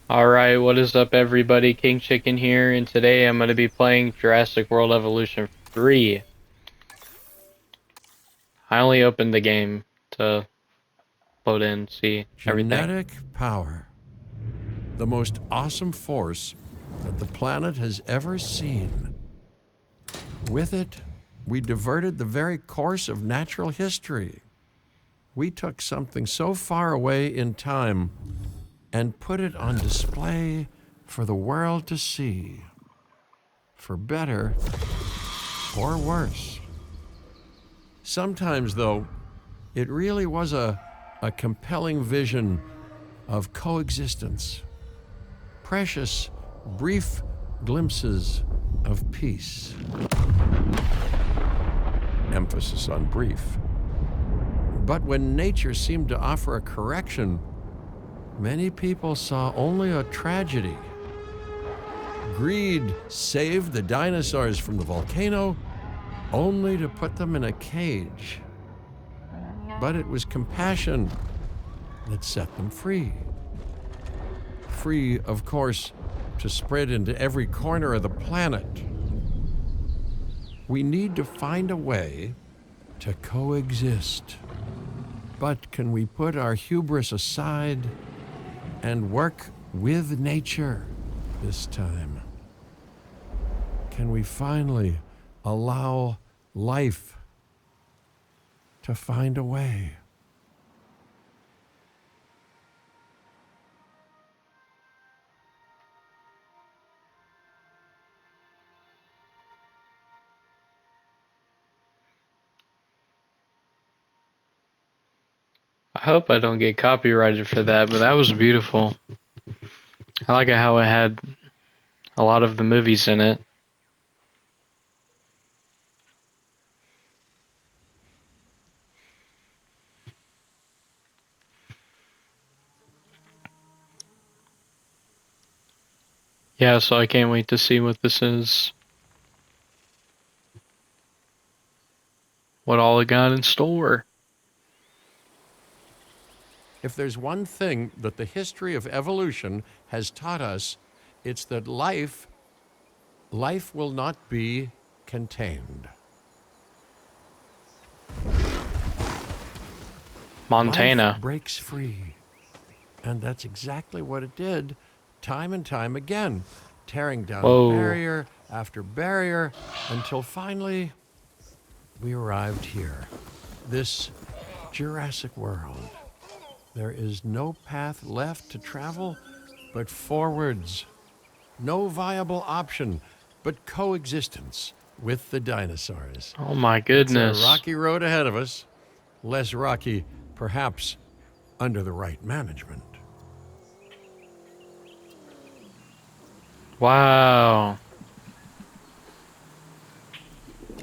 Alright, what is up everybody? King Chicken here, and today I'm going to be playing Jurassic World Evolution 3. I only opened the game to load in, see everything. Genetic power. The most awesome force that the planet has ever seen. With it, we diverted the very course of natural history. We took something so far away in time and put it on display for the world to see. For better or worse. Sometimes, though, it really was a compelling vision of coexistence. Precious, brief glimpses of peace. Emphasis on brief. But when nature seemed to offer a correction, many people saw only a tragedy. Greed saved the dinosaurs from the volcano, only to put them in a cage. But it was compassion that set them free. Free, of course, to spread into every corner of the planet. We need to find a way to coexist. But can we put our hubris aside and work with nature this time? Can we finally allow life to find a way? I hope I don't get copyrighted for that, but that was beautiful. I like how it had a lot of the movies in it. Yeah, so I can't wait to see what this is. What all it got in store. If there's one thing that the history of evolution has taught us, it's that life will not be contained. Montana. Life breaks free. And that's exactly what it did, time and time again, tearing down Whoa. barrier after barrier until finally we arrived here, this Jurassic world. There is no path left to travel but forwards. No viable option but coexistence with the dinosaurs. Oh my goodness. It's a rocky road ahead of us. Less rocky, perhaps, under the right management. Wow.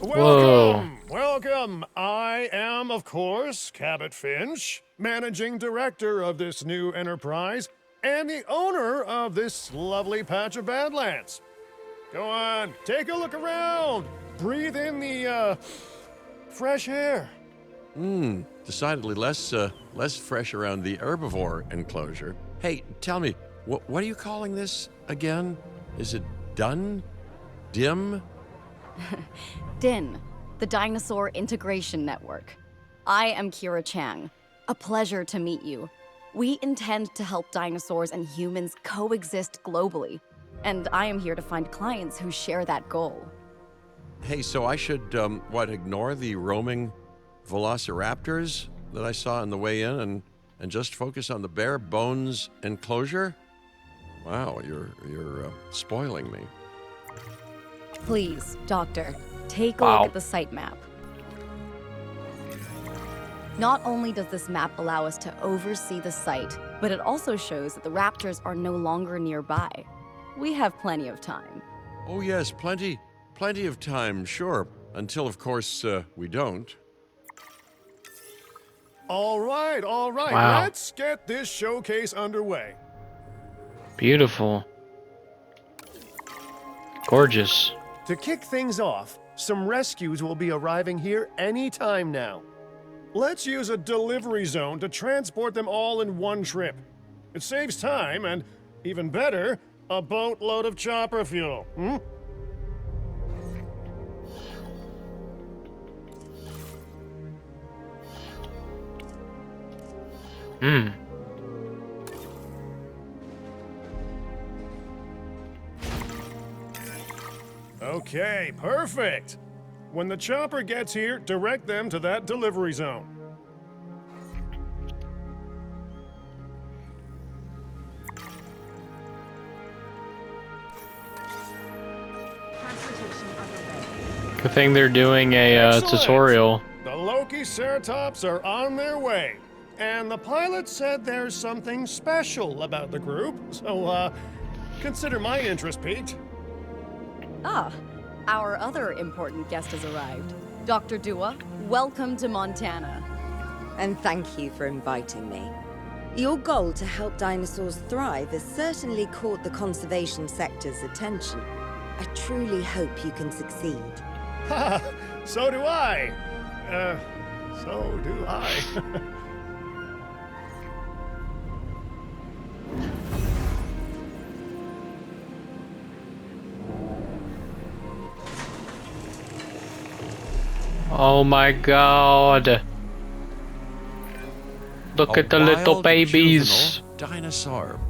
Welcome! Welcome! I am, of course, Cabot Finch, managing director of this new enterprise and the owner of this lovely patch of Badlands. Go on, take a look around. Breathe in the, fresh air. Decidedly less fresh around the herbivore enclosure. Hey, tell me, what are you calling this again? Is it done? Dim? DIN, the Dinosaur Integration Network. I am Kira Chang. A pleasure to meet you. We intend to help dinosaurs and humans coexist globally, and I am here to find clients who share that goal. Hey, so I should, ignore the roaming velociraptors that I saw on the way in and just focus on the bare bones enclosure? Wow, you're spoiling me. Please, Doctor, take a Wow. look at the site map. Not only does this map allow us to oversee the site, but it also shows that the raptors are no longer nearby. We have plenty of time. Oh yes, plenty of time, sure. Until, of course, we don't. All right, Wow. let's get this showcase underway. Beautiful. Gorgeous. To kick things off, some rescues will be arriving here any time now. Let's use a delivery zone to transport them all in one trip. It saves time and Even better, a boatload of chopper fuel. Hmm? Hmm. Okay, perfect. When the chopper gets here, direct them to that delivery zone. Good thing they're doing a Excellent. tutorial. The Loki Ceratops are on their way. And the pilot said there's something special about the group, so, consider my interest piqued. Ah, our other important guest has arrived. Dr. Dua, welcome to Montana. And thank you for inviting me. Your goal to help dinosaurs thrive has certainly caught the conservation sector's attention. I truly hope you can succeed. Ha! So do I. So do I. Oh my god. Look A at the little wild, babies. juvenile dinosaur.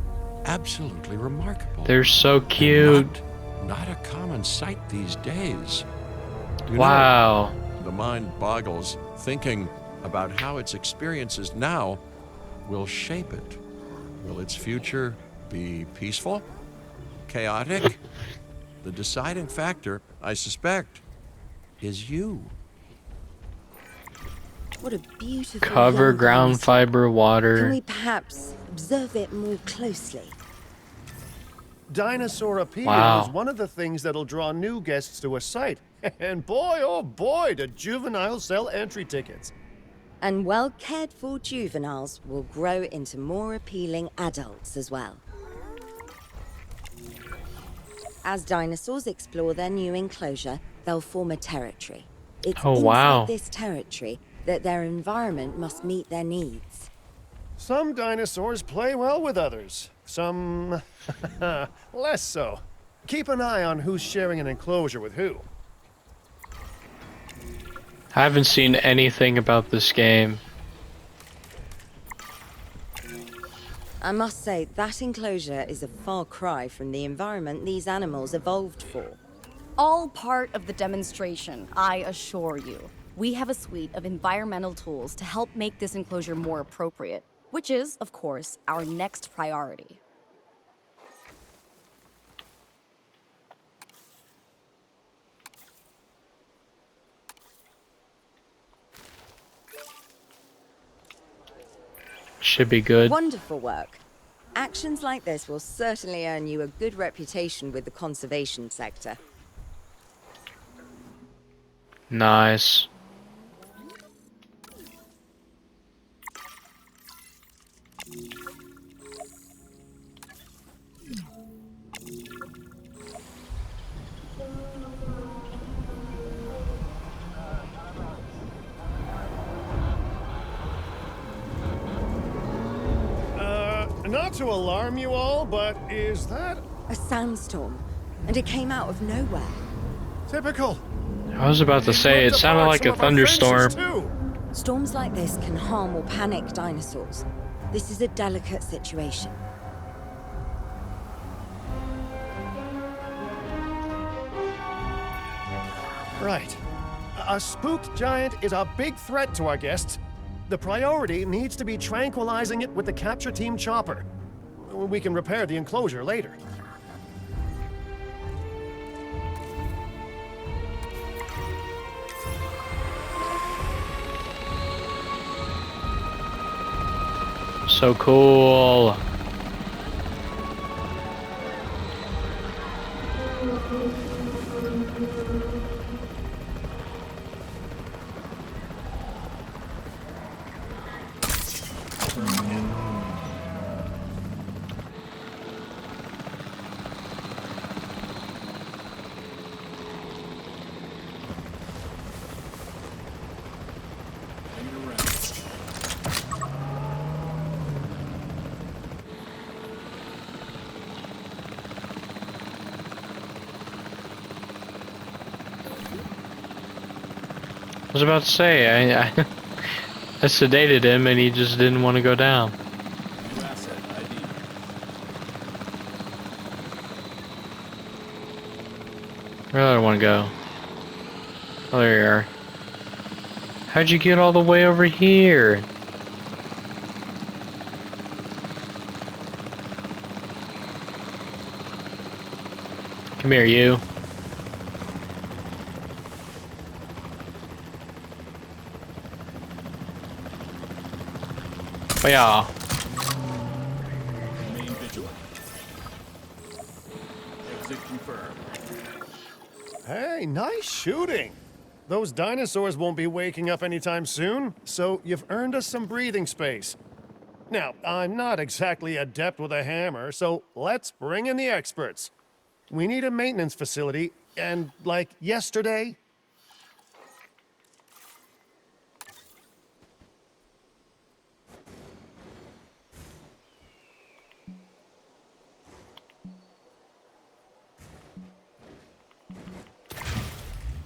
Absolutely remarkable. They're so And cute. Not a common sight these days. You know, Wow. the mind boggles thinking about how its experiences now will shape it. Will its future be peaceful? Chaotic? The deciding factor, I suspect, is you. What a beautiful Cover young ground dinosaur. fiber Can water. we perhaps observe it more closely? Dinosaur appeal Wow. is one of the things that'll draw new guests to a site. And boy, oh boy, do juveniles sell entry tickets. And well-cared-for juveniles will grow into more appealing adults as well. As dinosaurs explore their new enclosure, they'll form a territory. It's Oh, inside wow. this territory that their environment must meet their needs. Some dinosaurs play well with others. Some less so. Keep an eye on who's sharing an enclosure with who. I haven't seen anything about this game. I must say, that enclosure is a far cry from the environment these animals evolved for. All part of the demonstration, I assure you. We have a suite of environmental tools to help make this enclosure more appropriate, which is, of course, our next priority. Should be good. Wonderful work. Actions like this will certainly earn you a good reputation with the conservation sector. Nice. Not to alarm you all, but is that A sandstorm, and it came out of nowhere. typical? I was about to say, it ripped sounded apart like some a of our fences, thunderstorm. too. Storms like this can harm or panic dinosaurs. This is a delicate situation. Right. A spooked giant is a big threat to our guests. The priority needs to be tranquilizing it with the capture team chopper. We can repair the enclosure later. So cool. I was about to say, I I sedated him and he just didn't want to go down. New asset ID. Where do I want to go? Oh, there you are. How'd you get all the way over here? Come here, you. Oh, yeah. Remain vigilant. Exit confirmed. Hey, nice shooting. Those dinosaurs won't be waking up anytime soon, so you've earned us some breathing space. Now, I'm not exactly adept with a hammer, so let's bring in the experts. We need a maintenance facility, and like yesterday.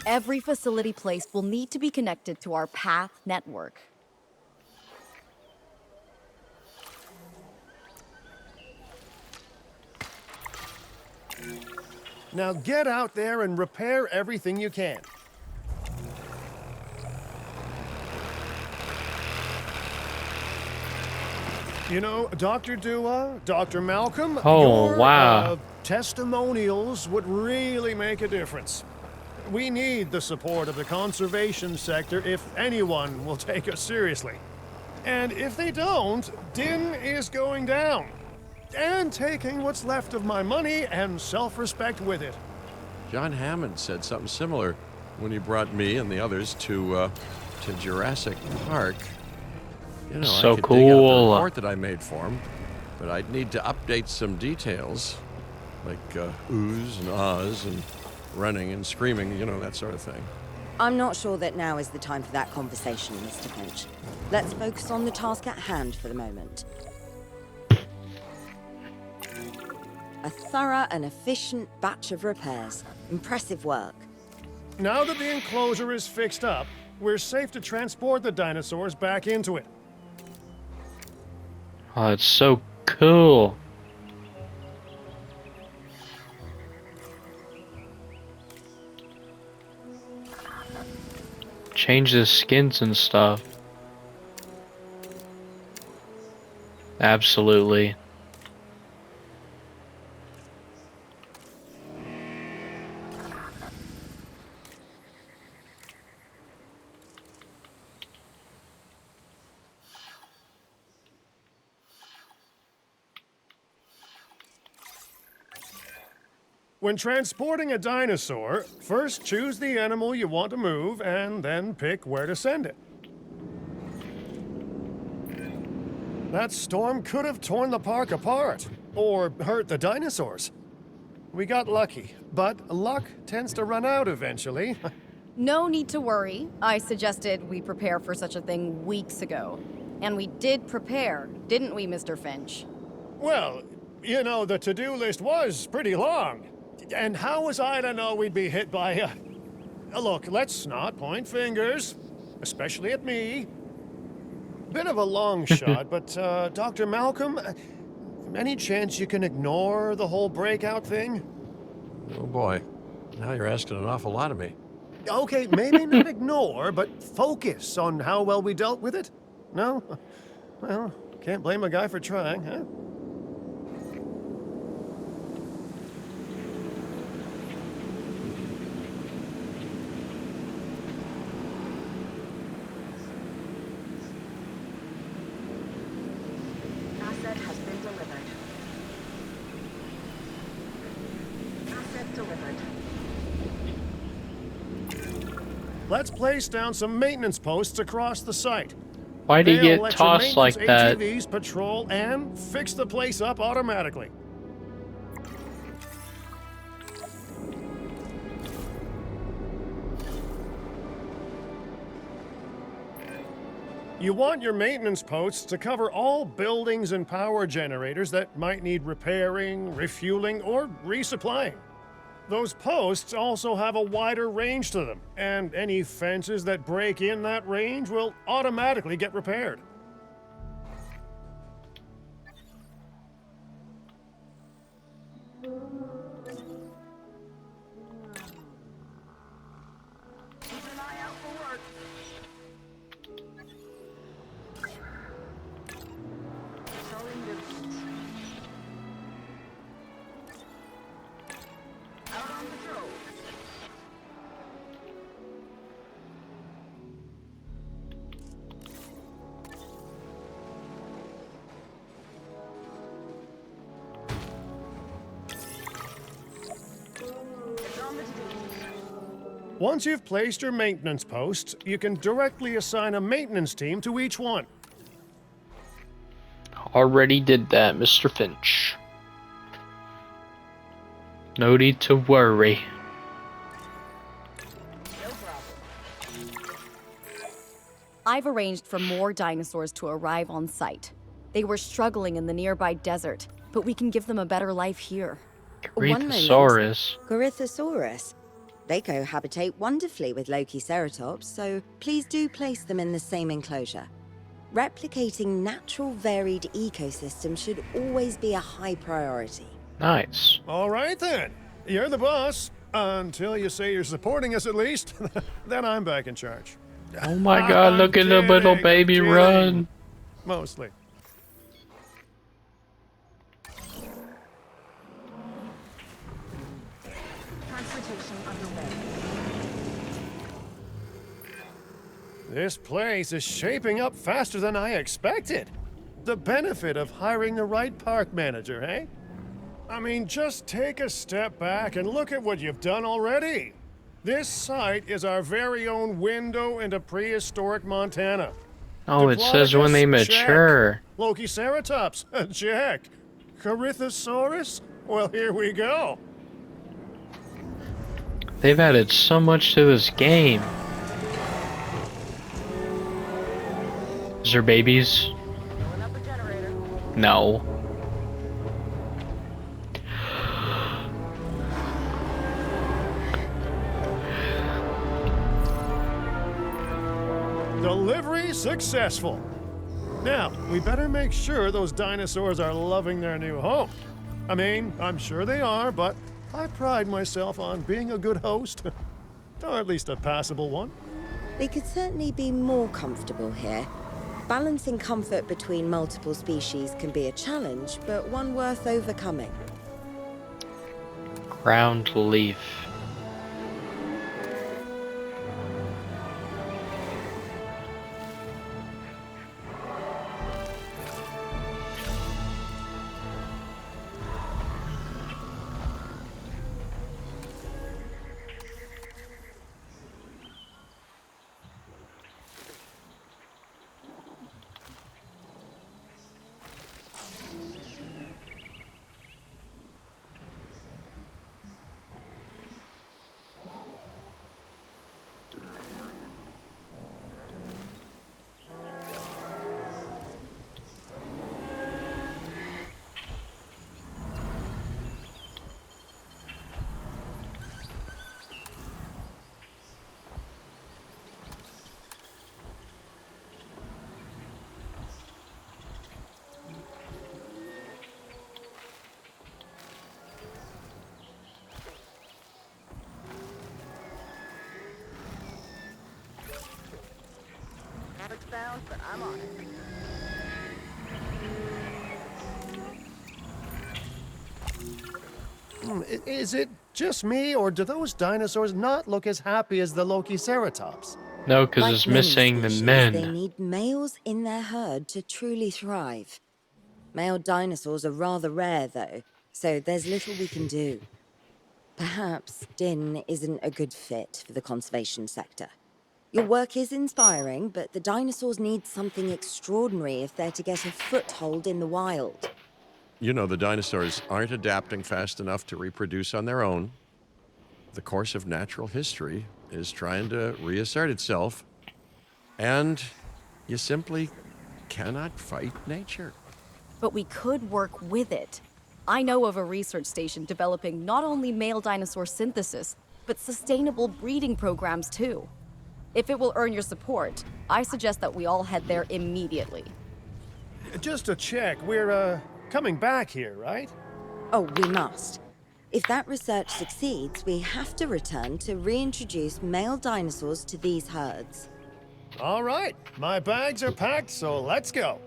Every facility place will need to be connected to our path network. Now get out there and repair everything you can. You know, Dr. Dua, Dr. Malcolm, Oh, your wow. testimonials would really make a difference. We need the support of the conservation sector if anyone will take us seriously. And if they don't, Din is going down. And taking what's left of my money and self-respect with it. John Hammond said something similar when he brought me and the others to Jurassic Park. You know, So I could dig out the cool. report that I made for him, but I'd need to update some details, like oohs and ahs and running and screaming, you know, that sort of thing. I'm not sure that now is the time for that conversation, Mr. Finch. Let's focus on the task at hand for the moment. A thorough and efficient batch of repairs. Impressive work. Now that the enclosure is fixed up, we're safe to transport the dinosaurs back into it. Oh, it's so cool. Change the skins and stuff. Absolutely. When transporting a dinosaur, first choose the animal you want to move and then pick where to send it. That storm could have torn the park apart or hurt the dinosaurs. We got lucky, but luck tends to run out eventually. No need to worry. I suggested we prepare for such a thing weeks ago. And we did prepare, didn't we, Mr. Finch? Well, you know, the to-do list was pretty long. And how was I to know we'd be hit by a... Look, let's not point fingers, especially at me. Bit of a long shot, but Dr. Malcolm, any chance you can ignore the whole breakout thing? Oh boy, now you're asking an awful lot of me. Okay, maybe not ignore, but focus on how well we dealt with it? No? Well, can't blame a guy for trying, huh? Asset has been delivered. Asset delivered. Let's place down some maintenance posts across the site. Why do you They'll get let your tossed like that? maintenance ATVs patrol and fix the place up automatically. You want your maintenance posts to cover all buildings and power generators that might need repairing, refueling, or resupplying. Those posts also have a wider range to them, and any fences that break in that range will automatically get repaired. Keep an eye out for work. Patrolling distance. Out on patrol. It's on the to-do. Once you've placed your maintenance posts, you can directly assign a maintenance team to each one. Already did that, Mr. Finch. No need to worry. No problem. I've arranged for more dinosaurs to arrive on site. They were struggling in the nearby desert, but we can give them a better life here. One moment. Corythosaurus. Corythosaurus. They cohabitate wonderfully with Lokiceratops, so please do place them in the same enclosure. Replicating natural varied ecosystems should always be a high priority. Nice. All right then. You're the boss. Until you say you're supporting us at least. Then I'm back in charge. Oh my god, I'm look at the little kidding, baby I'm run. kidding. Mostly. Transportation underway. This place is shaping up faster than I expected. The benefit of hiring the right park manager, eh? I mean, just take a step back and look at what you've done already. This site is our very own window into prehistoric Montana. Oh, it says when they Diplodocus? Check. mature. Lokiceratops? Check. Corythosaurus? Well, here we go. They've added so much to this game. Is there babies? Filling up a generator. No. Delivery successful. Now, we better make sure those dinosaurs are loving their new home. I mean, I'm sure they are, but I pride myself on being a good host. Or at least a passable one. They could certainly be more comfortable here. Balancing comfort between multiple species can be a challenge, but one worth overcoming. Ground leaf. Traffic's bound, but I'm on it. Is it just me, or do those dinosaurs not look as happy as the Lokiceratops? No, because Like it's many missing the species, men. They need males in their herd to truly thrive. Male dinosaurs are rather rare, though, so there's little we can do. Perhaps Din isn't a good fit for the conservation sector. Your work is inspiring, but the dinosaurs need something extraordinary if they're to get a foothold in the wild. You know, the dinosaurs aren't adapting fast enough to reproduce on their own. The course of natural history is trying to reassert itself, and you simply cannot fight nature. But we could work with it. I know of a research station developing not only male dinosaur synthesis, but sustainable breeding programs too. If it will earn your support, I suggest that we all head there immediately. Just to check, we're, coming back here, right? Oh, we must. If that research succeeds, we have to return to reintroduce male dinosaurs to these herds. All right, my bags are packed, so let's go.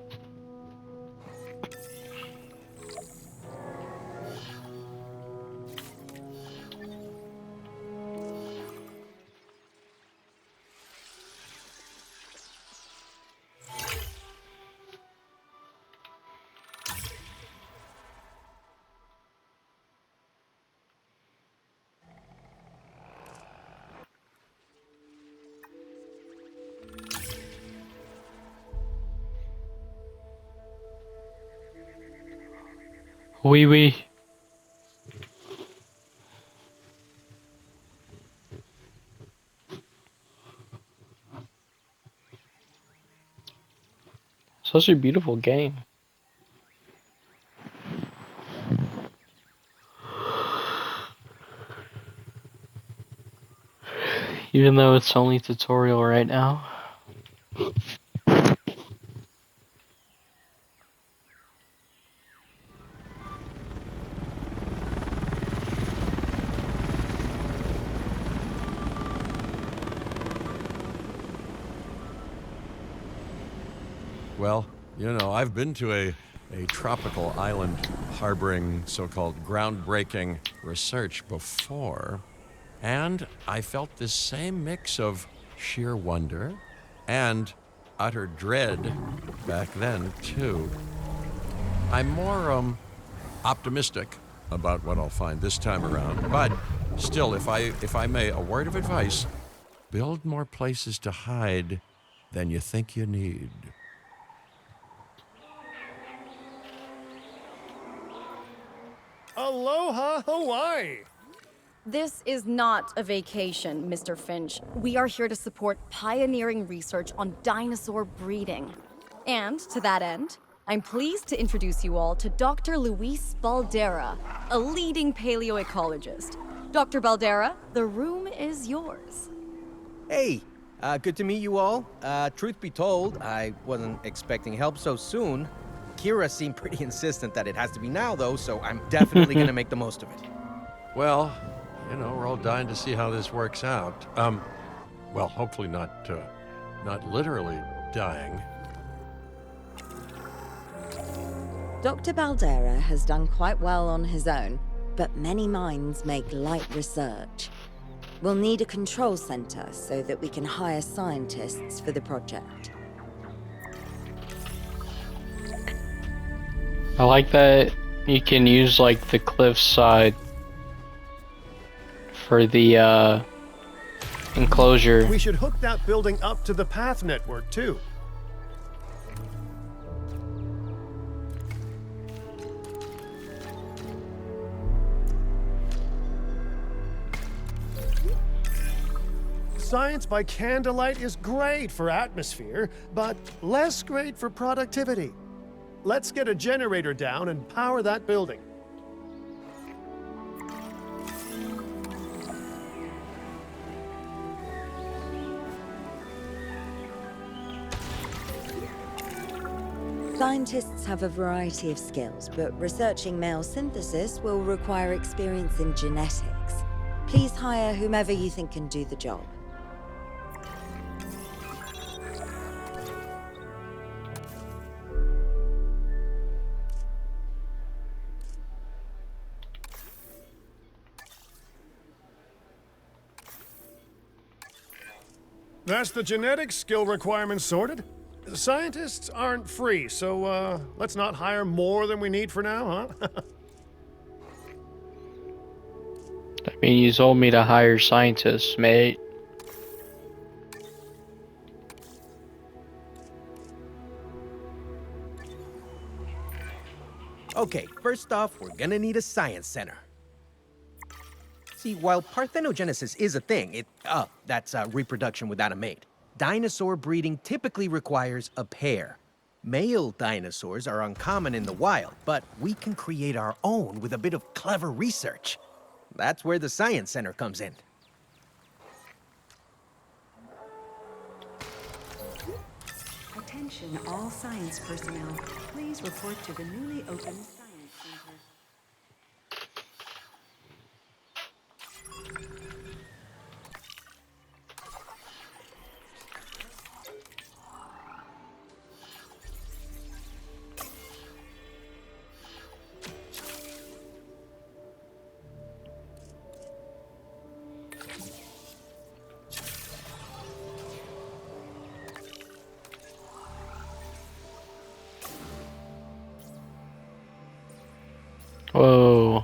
Oui, oui. Such a beautiful game. Even though it's only tutorial right now. Well, I've been to a tropical island harboring so-called groundbreaking research before, and I felt this same mix of sheer wonder and utter dread back then, too. I'm more optimistic about what I'll find this time around, but still, if I may, a word of advice: build more places to hide than you think you need. Aloha, Hawaii! This is not a vacation, Mr. Finch. We are here to support pioneering research on dinosaur breeding. And to that end, I'm pleased to introduce you all to Dr. Luis Baldera, a leading paleoecologist. Dr. Baldera, the room is yours. Hey, good to meet you all. Truth be told, I wasn't expecting help so soon. Kira seemed pretty insistent that it has to be now, though, so I'm definitely gonna make the most of it. Well, we're all dying to see how this works out. Well, hopefully not literally dying. Dr. Baldera has done quite well on his own, but many minds make light research. We'll need a control center so that we can hire scientists for the project. I like that you can use like the cliff side for the enclosure. We should hook that building up to the path network, too. Science by candlelight is great for atmosphere, but less great for productivity. Let's get a generator down and power that building. Scientists have a variety of skills, but researching male synthesis will require experience in genetics. Please hire whomever you think can do the job. That's the genetics skill requirements sorted. Scientists aren't free, so let's not hire more than we need for now, huh? I mean, you told me to hire scientists, mate. Okay, first off, we're gonna need a science center. See, while parthenogenesis is a thing, that's reproduction without a mate. Dinosaur breeding typically requires a pair. Male dinosaurs are uncommon in the wild, but we can create our own with a bit of clever research. That's where the Science Center comes in. Attention all science personnel. Please report to the newly opened Science Center. Whoa.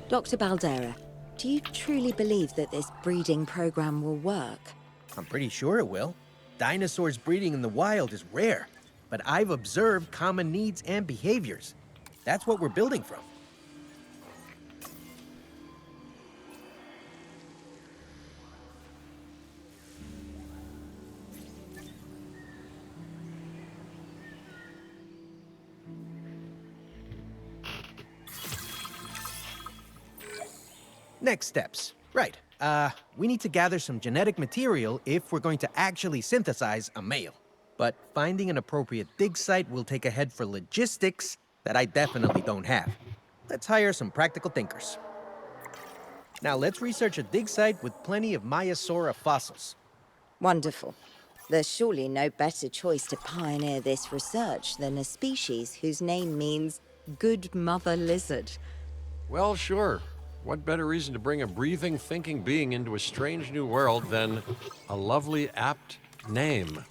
Dr. Baldera, do you truly believe that this breeding program will work? I'm pretty sure it will. Dinosaurs breeding in the wild is rare, but I've observed common needs and behaviors. That's what we're building from. Next steps. Right. We need to gather some genetic material if we're going to actually synthesize a male. But finding an appropriate dig site will take a head for logistics that I definitely don't have. Let's hire some practical thinkers. Now let's research a dig site with plenty of Maiasaura fossils. Wonderful. There's surely no better choice to pioneer this research than a species whose name means good mother lizard. Well, sure. What better reason to bring a breathing, thinking being into a strange new world than a lovely, apt name?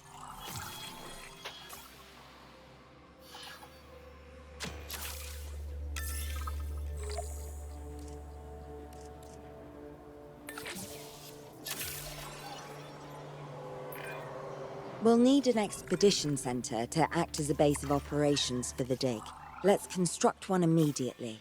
We'll need an expedition center to act as a base of operations for the dig. Let's construct one immediately.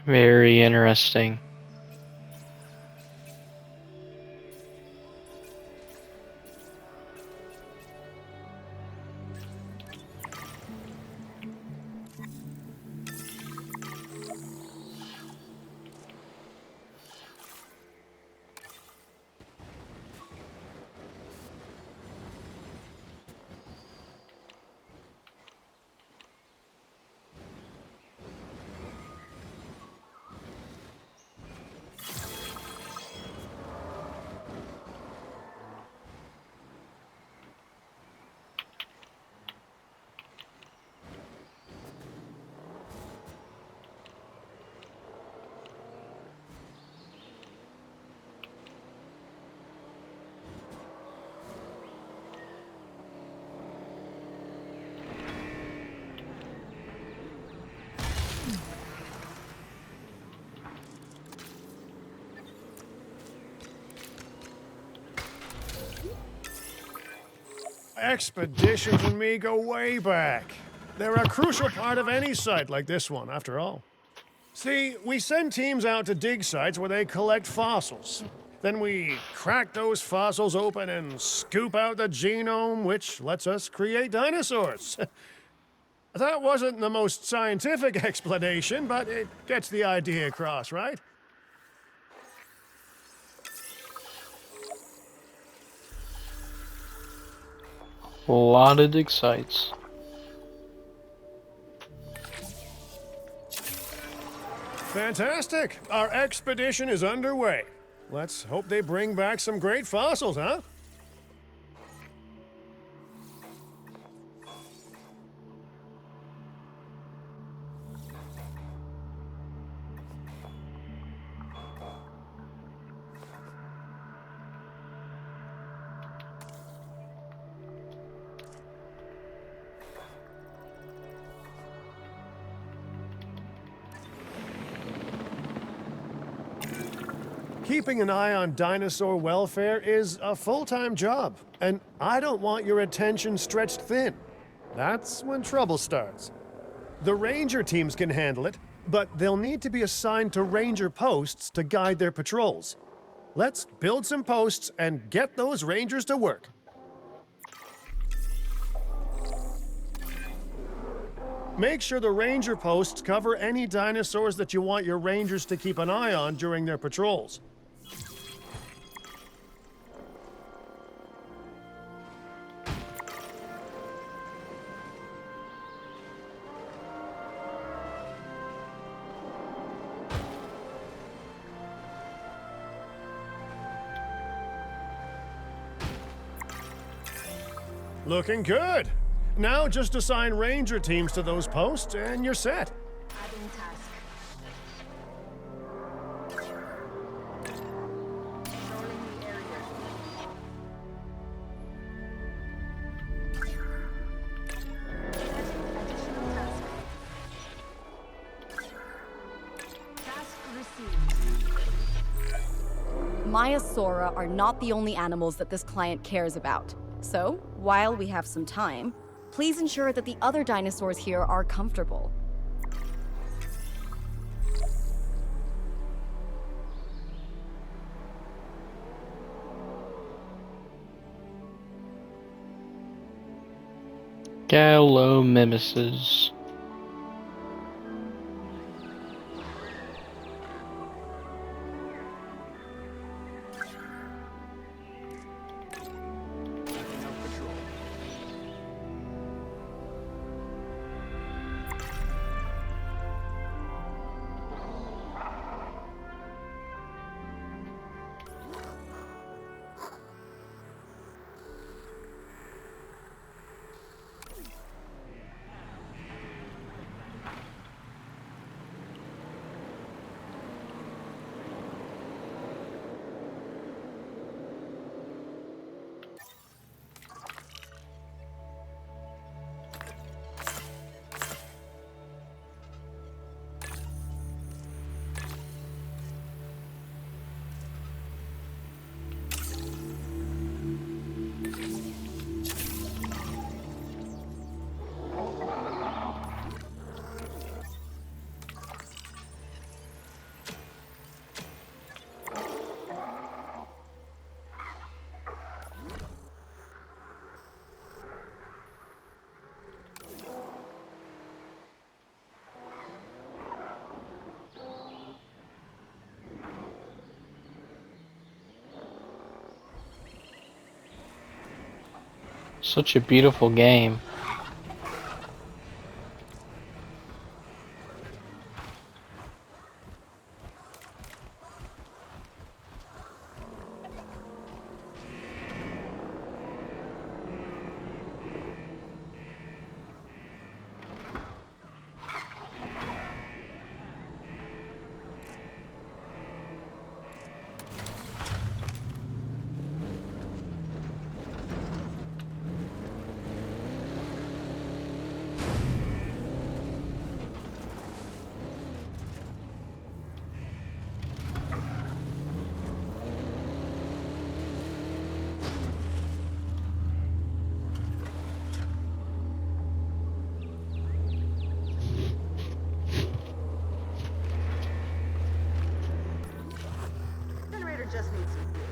Very interesting. Expeditions and me go way back. They're a crucial part of any site like this one, after all. See, we send teams out to dig sites where they collect fossils. Then we crack those fossils open and scoop out the genome, which lets us create dinosaurs. That wasn't the most scientific explanation, but it gets the idea across, right? A lot of dig sites. Fantastic! Our expedition is underway. Let's hope they bring back some great fossils, huh? Keeping an eye on dinosaur welfare is a full-time job, and I don't want your attention stretched thin. That's when trouble starts. The ranger teams can handle it, but they'll need to be assigned to ranger posts to guide their patrols. Let's build some posts and get those rangers to work. Make sure the ranger posts cover any dinosaurs that you want your rangers to keep an eye on during their patrols. Looking good. Now just assign ranger teams to those posts and you're set. Adding task. Patrolling the area. Adding additional task. Task received. Maiasaura are not the only animals that this client cares about. So, while we have some time, please ensure that the other dinosaurs here are comfortable. Gallimimuses. Backing up patrol. Such a beautiful game. Generator just needs some fuel.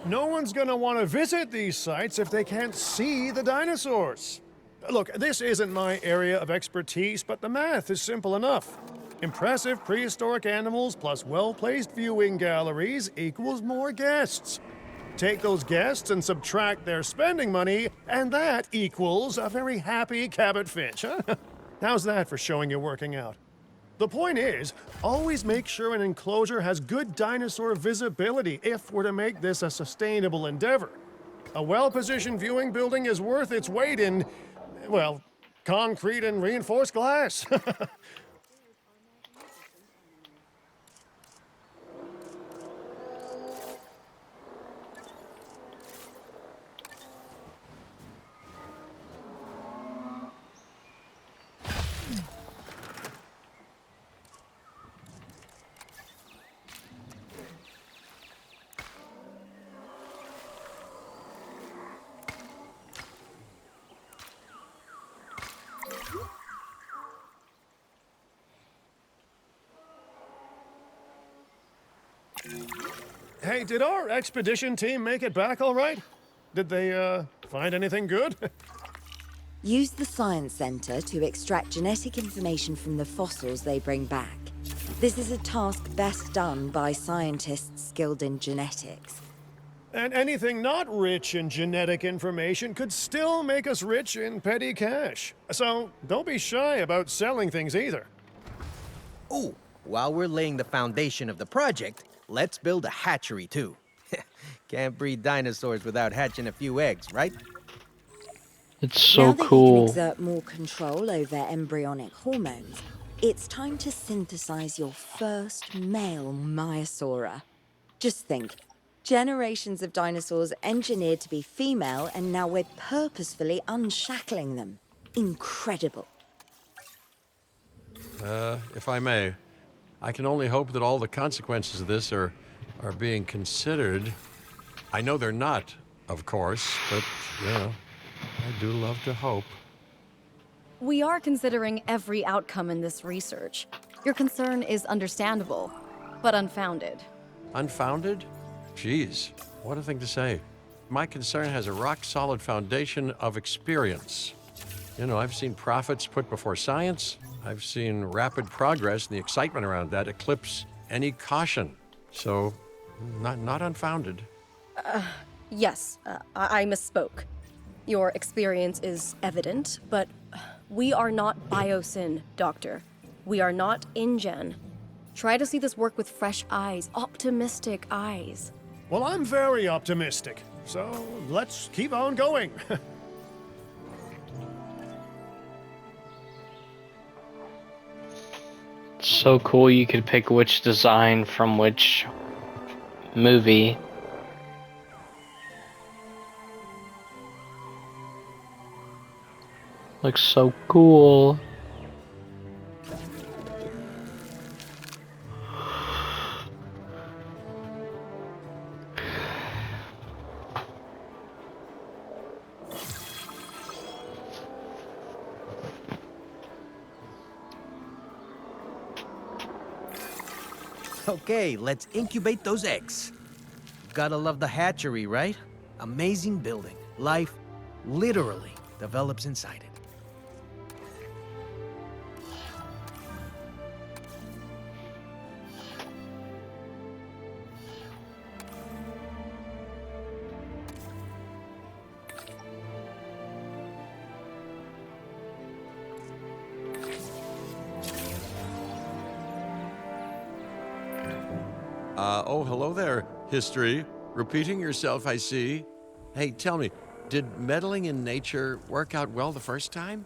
No one's gonna want to visit these sites if they can't see the dinosaurs. Look, this isn't my area of expertise, but the math is simple enough. Impressive prehistoric animals plus well-placed viewing galleries equals more guests. Take those guests and subtract their spending money, and that equals a very happy Cabot Finch, huh? How's that for showing you're working out? The point is, always make sure an enclosure has good dinosaur visibility if we're to make this a sustainable endeavor. A well-positioned viewing building is worth its weight in, well, concrete and reinforced glass. Hey, did our expedition team make it back all right? Did they, find anything good? Use the Science Center to extract genetic information from the fossils they bring back. This is a task best done by scientists skilled in genetics. And anything not rich in genetic information could still make us rich in petty cash. So don't be shy about selling things either. Ooh, while we're laying the foundation of the project, let's build a hatchery too. Can't breed dinosaurs without hatching a few eggs, right? It's so Now that you cool. can exert more control over embryonic hormones, it's time to synthesize your first male Maiasaura. Just think, generations of dinosaurs engineered to be female, and now we're purposefully unshackling them. Incredible. If I may, I can only hope that all the consequences of this are being considered. I know they're not, of course, but, you know, I do love to hope. We are considering every outcome in this research. Your concern is understandable, but unfounded. Unfounded? Geez, what a thing to say. My concern has a rock-solid foundation of experience. You know, I've seen profits put before science. I've seen rapid progress, and the excitement around that eclipse any caution. So, not unfounded. Yes, I misspoke. Your experience is evident, but we are not Biosyn, Doctor. We are not InGen. Try to see this work with fresh eyes, optimistic eyes. Well, I'm very optimistic, so let's keep on going. So cool you could pick which design from which movie. Looks so cool. Okay, let's incubate those eggs. Gotta love the hatchery, right? Amazing building. Life literally develops inside it. Oh, hello there, history. Repeating yourself, I see. Hey, tell me, did meddling in nature work out well the first time?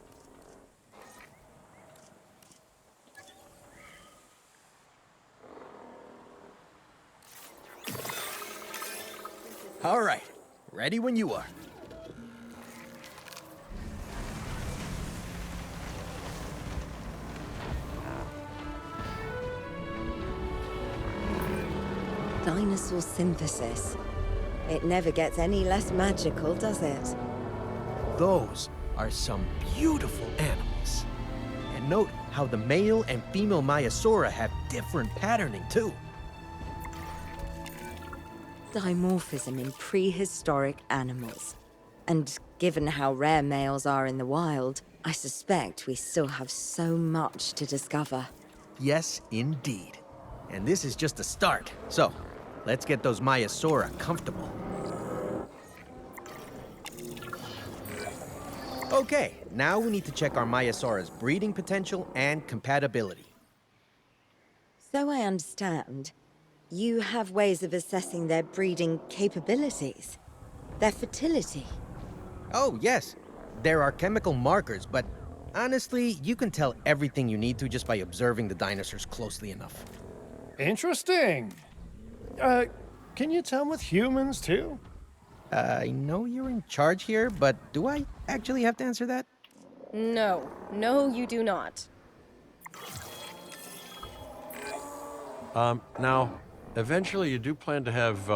All right, ready when you are. Dinosaur synthesis. It never gets any less magical, does it? Those are some beautiful animals. And note how the male and female Maiasaura have different patterning too. dimorphism in prehistoric animals. And given how rare males are in the wild, I suspect we still have so much to discover. Yes, indeed. And this is just a start. So, let's get those Maiasaura comfortable. Okay, now we need to check our Maiasaura's breeding potential and compatibility. So I understand, you have ways of assessing their breeding capabilities, their fertility. Oh, yes. There are chemical markers, but honestly, you can tell everything you need to just by observing the dinosaurs closely enough. Interesting. Can you tell with humans too? I know you're in charge here, but do I actually have to answer that? No. No, you do not. Now, eventually you do plan to have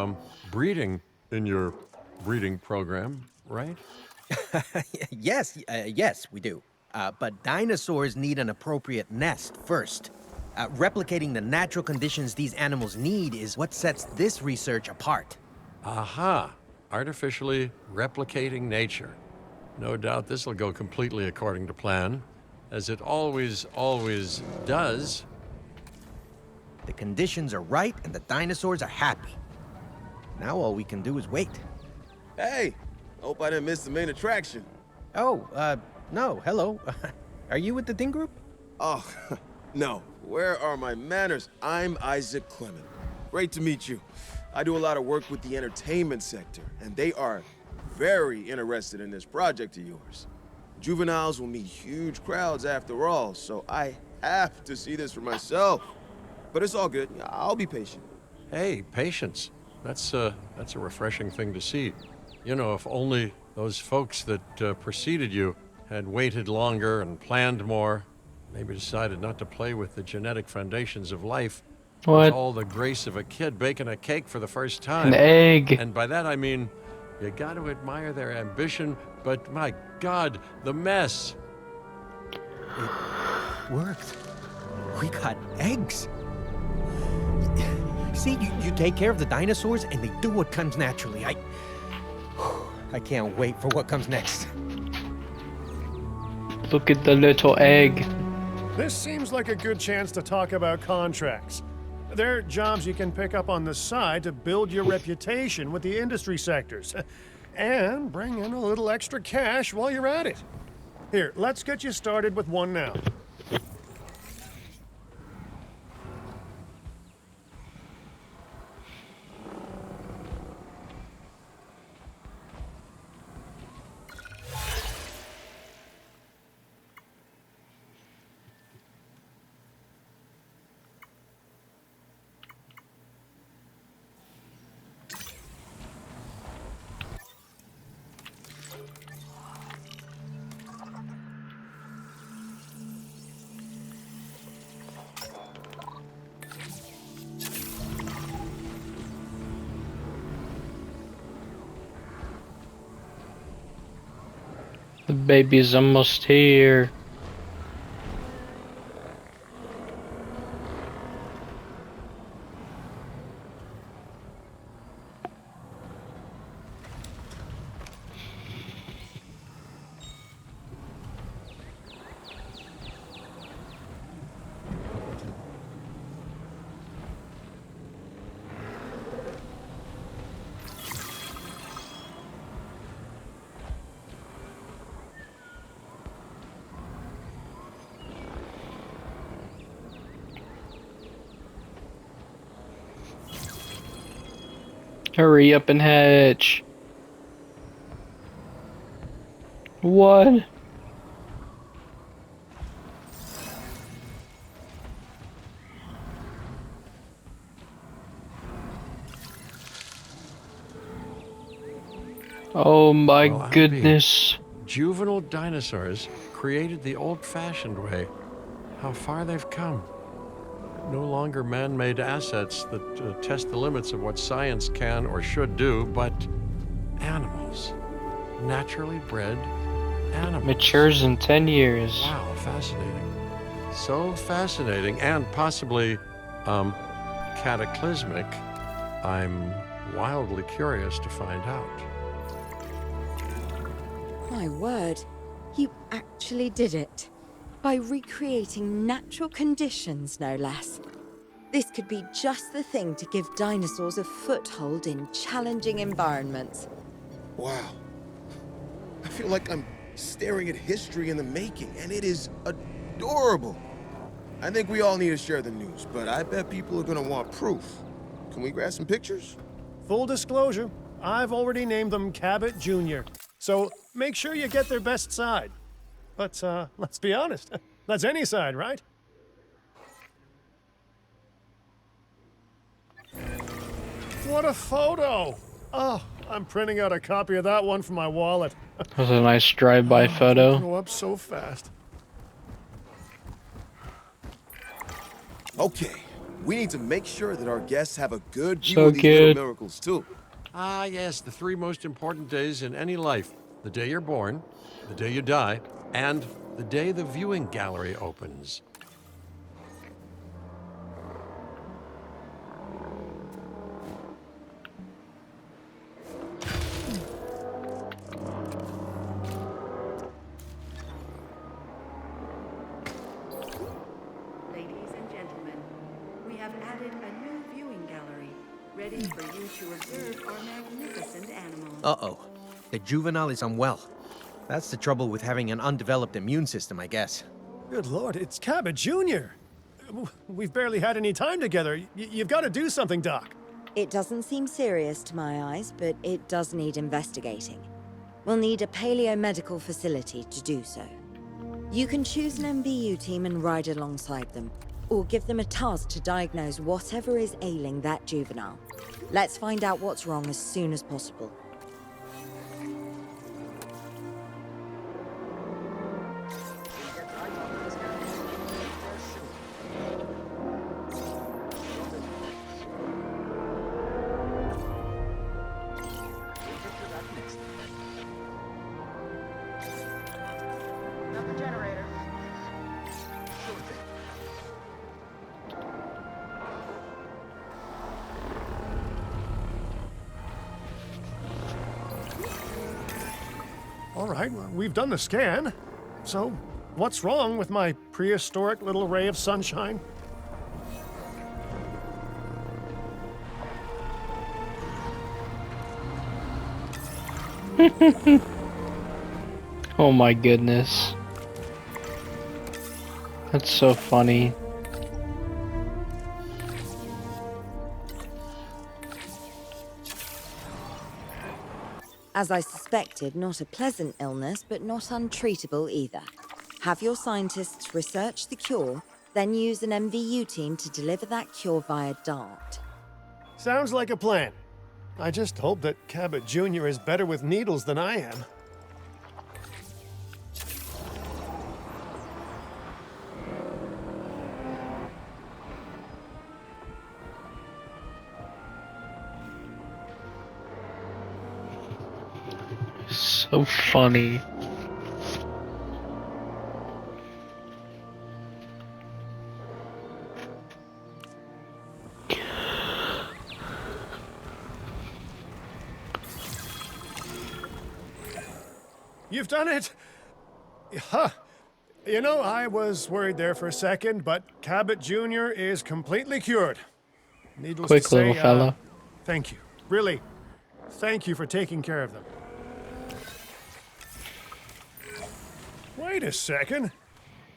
breeding in your breeding program, right? Yes, we do. But dinosaurs need an appropriate nest first. Replicating the natural conditions these animals need is what sets this research apart. Aha! Artificially replicating nature. No doubt this will go completely according to plan, as it always does. The conditions are right and the dinosaurs are happy. Now all we can do is wait. Hey, hope I didn't miss the main attraction. Oh, no, hello. Are you with the Ding Group? Oh, no. Where are my manners? I'm Isaac Clement. Great to meet you. I do a lot of work with the entertainment sector, and they are very interested in this project of yours. Juveniles will meet huge crowds after all, so I have to see this for myself. But it's all good. I'll be patient. Hey, patience. That's a refreshing thing to see. You know, if only those folks that preceded you had waited longer and planned more, maybe decided not to play with the genetic foundations of life with What? all the grace of a kid baking a cake for the first time. An egg. And by that I mean, you got to admire their ambition, but my God, the mess. Worked. We got eggs. See, you take care of the dinosaurs and they do what comes naturally. I can't wait for what comes next. Look at the little egg. This seems like a good chance to talk about contracts. They're jobs you can pick up on the side to build your reputation with the industry sectors. And bring in a little extra cash while you're at it. Here, let's get you started with one now. The baby's almost here. Hurry up and hatch. What? Oh my Well, I'll be. goodness. Juvenile dinosaurs created the old-fashioned way. How far they've come. No longer man-made assets that test the limits of what science can or should do, but animals. Naturally bred animals. Matures in 10 years. Wow, fascinating. So fascinating and possibly cataclysmic. I'm wildly curious to find out. My word, you actually did it. By recreating natural conditions, no less. This could be just the thing to give dinosaurs a foothold in challenging environments. Wow. I feel like I'm staring at history in the making, and it is adorable. I think we all need to share the news, but I bet people are gonna want proof. Can we grab some pictures? Full disclosure, I've already named them Cabot Jr., so make sure you get their best side. But let's be honest, that's any side, right? What a photo! Oh, I'm printing out a copy of that one for my wallet. That was a nice drive-by They photo. grow up so fast. Okay, we need to make sure that our guests have a good view So of these little good. miracles, too. Ah, yes, the three most important days in any life: the day you're born, the day you die, and the day the viewing gallery opens. Ladies and gentlemen, we have added a new viewing gallery, ready for you to observe our magnificent animals. Uh-oh. The juvenile is unwell. That's the trouble with having an undeveloped immune system, I guess. Good lord, it's Cabot Jr. We've barely had any time together. You've got to do something, Doc. It doesn't seem serious to my eyes, but it does need investigating. We'll need a paleomedical facility to do so. You can choose an MVU team and ride alongside them, or give them a task to diagnose whatever is ailing that juvenile. Let's find out what's wrong as soon as possible. Not the generator. All right, well, we've done the scan. So, what's wrong with my prehistoric little ray of sunshine? Oh my goodness. That's so funny. As I suspected, not a pleasant illness, but not untreatable either. Have your scientists research the cure, then use an MVU team to deliver that cure via DART. Sounds like a plan. I just hope that Cabot Jr. is better with needles than I am. So funny. You've done it! Huh. You know, I was worried there for a second, but Cabot Jr. is completely cured. Needless Quick to say, little fella. thank you. Really, thank you for taking care of them. Wait a second.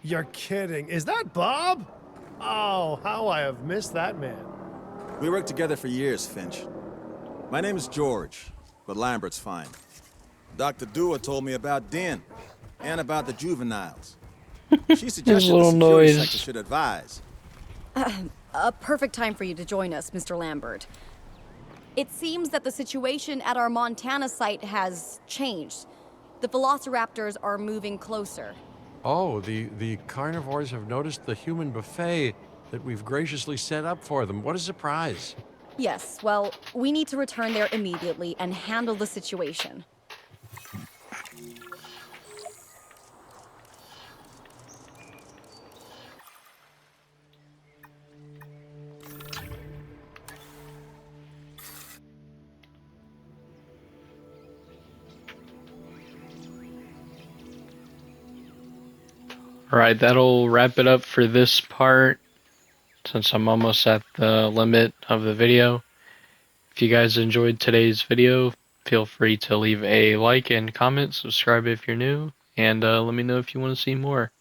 You're kidding. Is that Bob? Oh, how I have missed that man. We worked together for years, Finch. My name is George, but Lambert's fine. Dr. Dewar told me about Din, and about the juveniles. She suggested the little security noise. sector should advise. A perfect time for you to join us, Mr. Lambert. It seems that the situation at our Montana site has changed. The velociraptors are moving closer. Oh, the carnivores have noticed the human buffet that we've graciously set up for them. What a surprise. Yes, well, we need to return there immediately and handle the situation. Alright, that'll wrap it up for this part, since I'm almost at the limit of the video. If you guys enjoyed today's video, feel free to leave a like and comment, subscribe if you're new, and let me know if you want to see more.